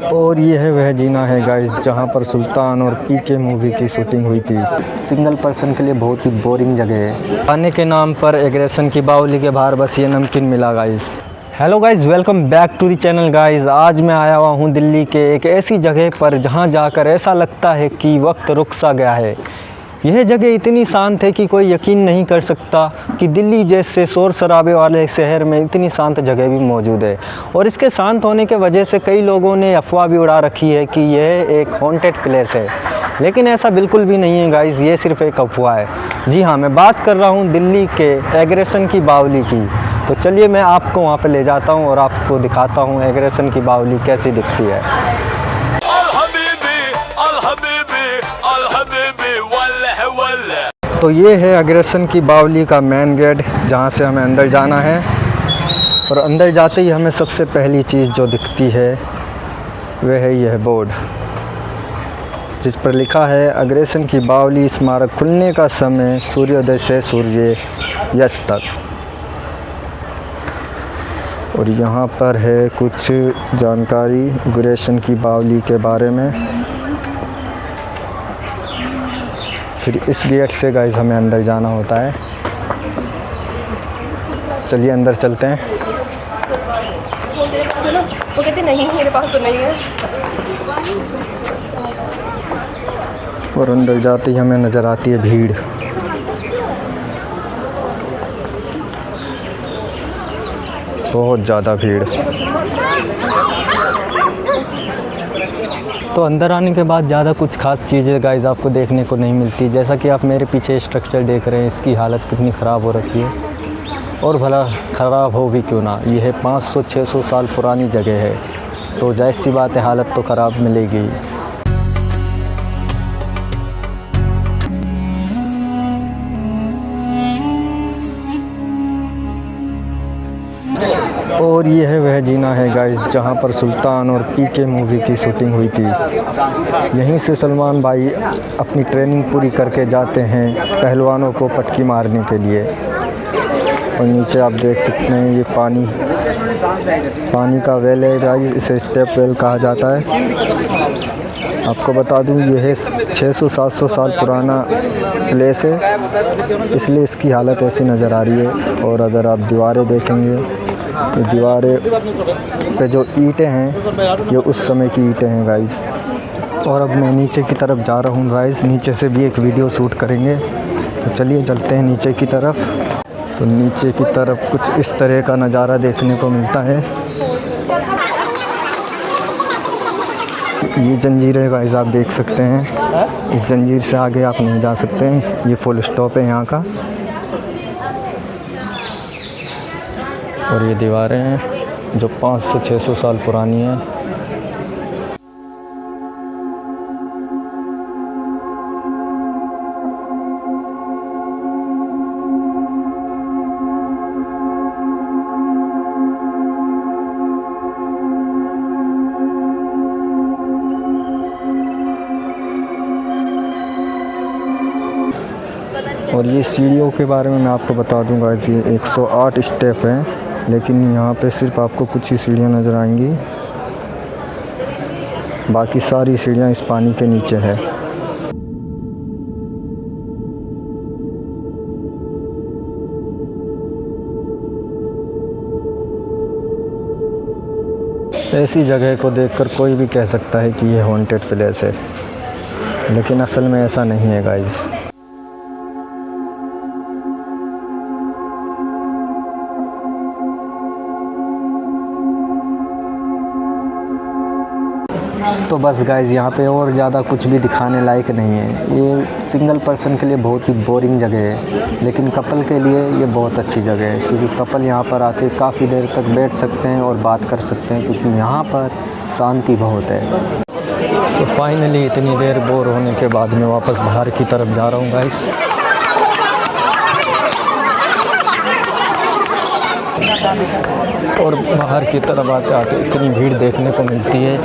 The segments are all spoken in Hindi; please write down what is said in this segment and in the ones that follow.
और ये है वह जीना है गाइस जहाँ पर सुल्तान और पीके मूवी की शूटिंग हुई थी। सिंगल पर्सन के लिए बहुत ही बोरिंग जगह है। खाने के नाम पर एग्रेशन की बावली के बाहर बस ये नमकीन मिला guys. Hello guys, welcome back to the channel guys. आज मैं आया हुआ हूँ दिल्ली के एक ऐसी जगह पर जहाँ जाकर ऐसा लगता है कि वक्त रुक सा गया है। यह जगह इतनी शांत है कि कोई यकीन नहीं कर सकता कि दिल्ली जैसे शोर शराबे वाले शहर में इतनी शांत जगह भी मौजूद है। और इसके शांत होने के वजह से कई लोगों ने अफवाह भी उड़ा रखी है कि यह एक हॉन्टेड प्लेस है, लेकिन ऐसा बिल्कुल भी नहीं है गाइस, ये सिर्फ एक अफवाह है। जी हाँ, मैं बात कर रहा हूँ दिल्ली के एग्रेशन की बावली की। तो चलिए मैं आपको वहाँ पर ले जाता हूँ और आपको दिखाता हूँ एग्रेशन की बावली कैसी दिखती है। तो ये है एग्रेशन की बावली का मेन गेट जहाँ से हमें अंदर जाना है। और अंदर जाते ही हमें सबसे पहली चीज़ जो दिखती है वह है यह बोर्ड जिस पर लिखा है एग्रेशन की बावली स्मारक खुलने का समय सूर्योदय से सूर्यास्त तक। और यहाँ पर है कुछ जानकारी एग्रेशन की बावली के बारे में। फिर इस गेट से गाइस हमें अंदर जाना होता है। चलिए अंदर चलते हैं। वो कहते नहीं, मेरे पास तो नहीं है। और अंदर जाते ही हमें नज़र आती है भीड़। बहुत ज़्यादा भीड़। तो अंदर आने के बाद ज़्यादा कुछ खास चीज़ें गाइस आपको देखने को नहीं मिलती। जैसा कि आप मेरे पीछे स्ट्रक्चर देख रहे हैं, इसकी हालत कितनी ख़राब हो रखी है। और भला ख़राब हो भी क्यों ना, ये है 500-600 साल पुरानी जगह है, तो जाहिर सी बात है हालत तो ख़राब मिलेगी। और ये है वह जीना है गाइस जहाँ पर सुल्तान और पीके मूवी की शूटिंग हुई थी। यहीं से सलमान भाई अपनी ट्रेनिंग पूरी करके जाते हैं पहलवानों को पटकी मारने के लिए। और नीचे आप देख सकते हैं ये पानी का वेल है गाइस, इसे स्टेप वेल कहा जाता है। आपको बता दूं ये है 600-700 साल पुराना प्लेस है, इसलिए इसकी हालत ऐसी नज़र आ रही है। और अगर आप दीवारें देखेंगे तो दीवारें पे जो ईंटें हैं ये उस समय की ईंटें हैं गाइस। और अब मैं नीचे की तरफ जा रहा हूँ गाइस, नीचे से भी एक वीडियो शूट करेंगे। तो चलिए चलते हैं नीचे की तरफ। तो नीचे की तरफ कुछ इस तरह का नज़ारा देखने को मिलता है। ये जंजीरें गाइस आप देख सकते हैं, इस जंजीर से आगे आप नहीं जा सकते हैं। ये फुल स्टॉप है यहाँ का। और ये दीवारें हैं जो 500-600 साल पुरानी हैं। और ये सीढ़ियों के बारे में मैं आपको बता दूंगा, ये 108 स्टेप हैं, लेकिन यहाँ पे सिर्फ आपको कुछ ही सीढ़ियाँ नज़र आएंगी, बाकी सारी सीढ़ियाँ इस पानी के नीचे है। ऐसी जगह को देखकर कोई भी कह सकता है कि ये हॉन्टेड प्लेस है, लेकिन असल में ऐसा नहीं है गाइस। तो बस गाइस यहाँ पे और ज़्यादा कुछ भी दिखाने लायक नहीं है। ये सिंगल पर्सन के लिए बहुत ही बोरिंग जगह है, लेकिन कपल के लिए ये बहुत अच्छी जगह है, क्योंकि कपल यहाँ पर आके काफ़ी देर तक बैठ सकते हैं और बात कर सकते हैं, क्योंकि यहाँ पर शांति बहुत है। तो फाइनली इतनी देर बोर होने के बाद मैं वापस बाहर की तरफ जा रहा हूँ गाइस। और बाहर की तरफ आते आते इतनी भीड़ देखने को मिलती है।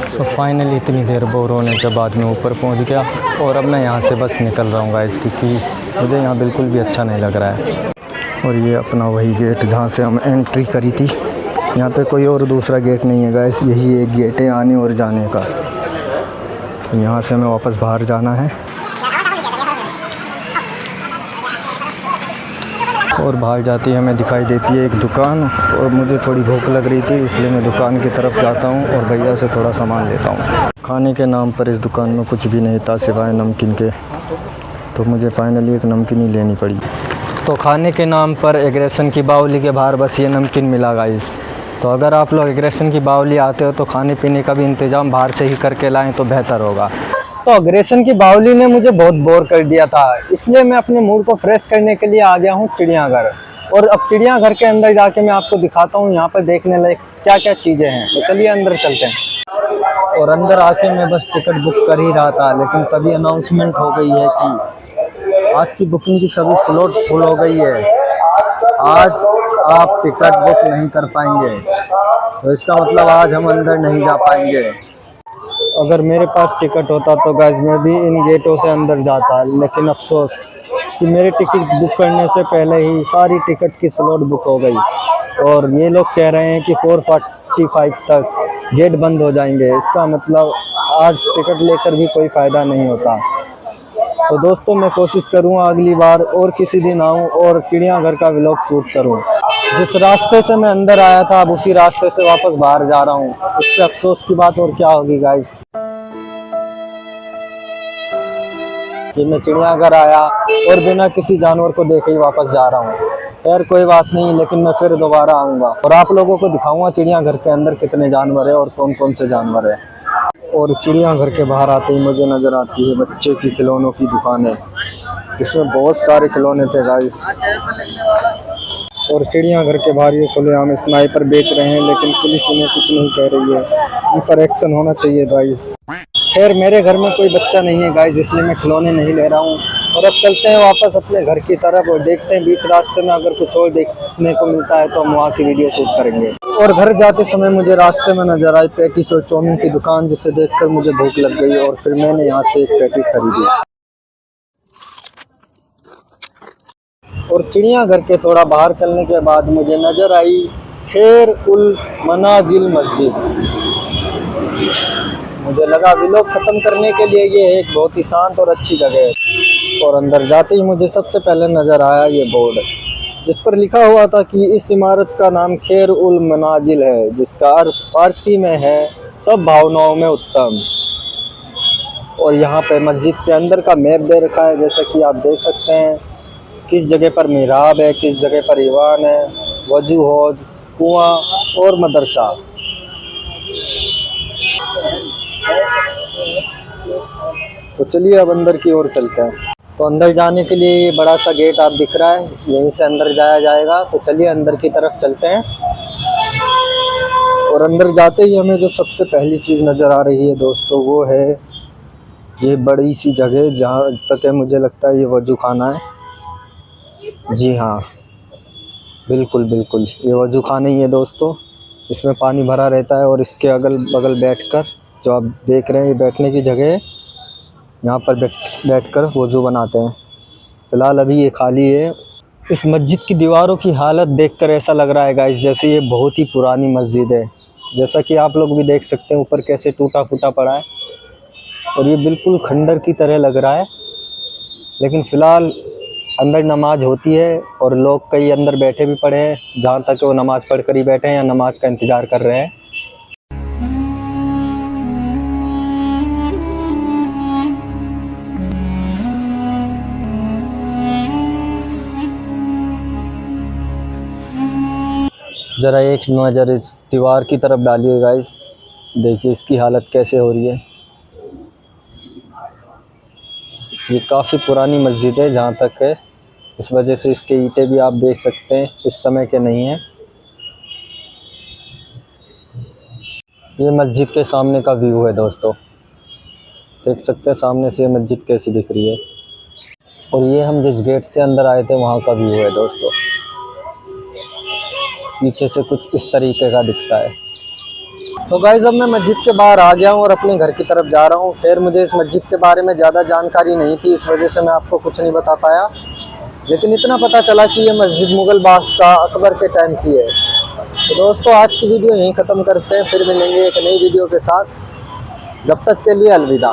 सो फाइनली इतनी देर बोर होने के बाद मैं ऊपर पहुंच गया और अब मैं यहाँ से बस निकल रहा हूँ गाइस, क्योंकि मुझे यहाँ बिल्कुल भी अच्छा नहीं लग रहा है। और ये अपना वही गेट जहाँ से हम एंट्री करी थी। यहाँ पे कोई और दूसरा गेट नहीं है गाइस, यही एक गेट है आने और जाने का। तो यहाँ से हमें वापस बाहर जाना है और बाहर जाते ही हमें दिखाई देती है एक दुकान, और मुझे थोड़ी भूख लग रही थी इसलिए मैं दुकान की तरफ जाता हूँ और भैया से थोड़ा सामान लेता हूँ। खाने के नाम पर इस दुकान में कुछ भी नहीं था सिवाय नमकीन के, तो मुझे फाइनली एक नमकीन ही लेनी पड़ी। तो खाने के नाम पर एग्रेशन की बावली के बाहर बस ये नमकीन मिला गाइस। तो अगर आप लोग एग्रेशन की बावली आते हो तो खाने पीने का भी इंतज़ाम बाहर से ही करके लाएँ तो बेहतर होगा। तो अग्रेशन की बावली ने मुझे बहुत बोर कर दिया था, इसलिए मैं अपने मूड को फ्रेश करने के लिए आ गया हूँ चिड़ियाघर। और अब चिड़ियाघर के अंदर जाके मैं आपको दिखाता हूँ यहाँ पर देखने लायक क्या क्या चीज़ें हैं। तो चलिए अंदर चलते हैं। और अंदर आके मैं बस टिकट बुक कर ही रहा था, लेकिन तभी अनाउंसमेंट हो गई है कि आज की बुकिंग की सभी स्लॉट फुल हो गई है, आज आप टिकट बुक नहीं कर पाएंगे। तो इसका मतलब आज हम अंदर नहीं जा पाएंगे। अगर मेरे पास टिकट होता तो गाइस मैं भी इन गेटों से अंदर जाता, लेकिन अफसोस कि मेरे टिकट बुक करने से पहले ही सारी टिकट की स्लॉट बुक हो गई, और ये लोग कह रहे हैं कि 4:45 तक गेट बंद हो जाएंगे। इसका मतलब आज टिकट लेकर भी कोई फ़ायदा नहीं होता। तो दोस्तों मैं कोशिश करूँगा अगली बार और किसी दिन आऊँ और चिड़ियाघर का व्लॉग शूट करूँ। जिस रास्ते से मैं अंदर आया था अब उसी रास्ते से वापस बाहर जा रहा हूँ। इससे अफसोस की बात और क्या होगी गाइस। कि मैं चिड़ियाघर आया और बिना किसी जानवर को देखे ही वापस जा रहा हूँ। खैर कोई बात नहीं, लेकिन मैं फिर दोबारा आऊँगा और आप लोगों को दिखाऊंगा चिड़ियाघर के अंदर कितने जानवर है और कौन कौन से जानवर है। और चिड़ियाघर के बाहर आते ही मुझे नज़र आती है बच्चे की खिलौनों की दुकानें, जिसमें बहुत सारे खिलौने थे गाइस। और चिड़ियाघर के बाहर ये खुलेआम स्नाइपर बेच रहे हैं, लेकिन पुलिस इन्हें कुछ नहीं कह रही है। इन पर एक्शन होना चाहिए गाइस। खैर मेरे घर में कोई बच्चा नहीं है गाइस, इसलिए मैं खिलौने नहीं ले रहा हूँ। और अब चलते हैं वापस अपने घर की तरफ और देखते हैं बीच रास्ते में अगर कुछ और देखने को मिलता है तो हम वहाँ की वीडियो शूट करेंगे। और घर जाते समय मुझे रास्ते में नजर आई पैटीज और चाउमीन की दुकान, जिसे देखकर मुझे भूख लग गई और फिर मैंने यहाँ से एक पैटीज खरीदी। और चिड़ियाघर के थोड़ा बाहर चलने के बाद मुझे नजर आई खैर उल मनाजिल मस्जिद। मुझे लगा व्लॉग ख़त्म करने के लिए ये एक बहुत ही शांत और अच्छी जगह है। और अंदर जाते ही मुझे सबसे पहले नज़र आया ये बोर्ड, जिस पर लिखा हुआ था कि इस इमारत का नाम खैर उल मनाजिल है, जिसका अर्थ फारसी में है सब भावनाओं में उत्तम। और यहाँ पे मस्जिद के अंदर का मैप दे रखा है, जैसा कि आप देख सकते हैं किस जगह पर मिहराब है, किस जगह पर ईवान है, वजू हौज, कुआं और मदरसा। तो चलिए अब अंदर की ओर चलते हैं। तो अंदर जाने के लिए ये बड़ा सा गेट आप दिख रहा है, यहीं से अंदर जाया जाएगा। तो चलिए अंदर की तरफ चलते हैं। और अंदर जाते ही हमें जो सबसे पहली चीज़ नज़र आ रही है दोस्तों, वो है ये बड़ी सी जगह, जहाँ तक है मुझे लगता है ये वजू खाना है। जी हाँ बिल्कुल बिल्कुल, ये वजू खाना ही है दोस्तों। इसमें पानी भरा रहता है और इसके अगल बगल बैठकर जो आप देख रहे हैं ये बैठने की जगह है, यहाँ पर बैठकर वज़ू बनाते हैं। फ़िलहाल अभी ये खाली है। इस मस्जिद की दीवारों की हालत देखकर ऐसा लग रहा है गाइस जैसे ये बहुत ही पुरानी मस्जिद है। जैसा कि आप लोग भी देख सकते हैं ऊपर कैसे टूटा फूटा पड़ा है और ये बिल्कुल खंडर की तरह लग रहा है। लेकिन फ़िलहाल अंदर नमाज होती है और लोग कई अंदर बैठे भी पड़े हैं, जहाँ तक वो नमाज़ पढ़ कर ही बैठे हैं या नमाज का इंतज़ार कर रहे हैं। ज़रा एक नज़र इस दीवार की तरफ डालिए गाइस, देखिए इसकी हालत कैसे हो रही है। ये काफ़ी पुरानी मस्जिद है जहाँ तक है, इस वजह से इसके ईंटें भी आप देख सकते हैं इस समय के नहीं हैं। ये मस्जिद के सामने का व्यू है दोस्तों, देख सकते हैं सामने से ये मस्जिद कैसी दिख रही है। और ये हम जिस गेट से अंदर आए थे वहाँ का व्यू है दोस्तों, पीछे से कुछ इस तरीके का दिखता है। तो गाइस अब मैं मस्जिद के बाहर आ गया हूँ और अपने घर की तरफ जा रहा हूँ। खैर मुझे इस मस्जिद के बारे में ज़्यादा जानकारी नहीं थी, इस वजह से मैं आपको कुछ नहीं बता पाया, लेकिन इतना पता चला कि ये मस्जिद मुग़ल बादशाह अकबर के टाइम की है। तो दोस्तों आज की वीडियो यहीं ख़त्म करते हैं, फिर मिलेंगे एक नई वीडियो के साथ। जब तक के लिए अलविदा।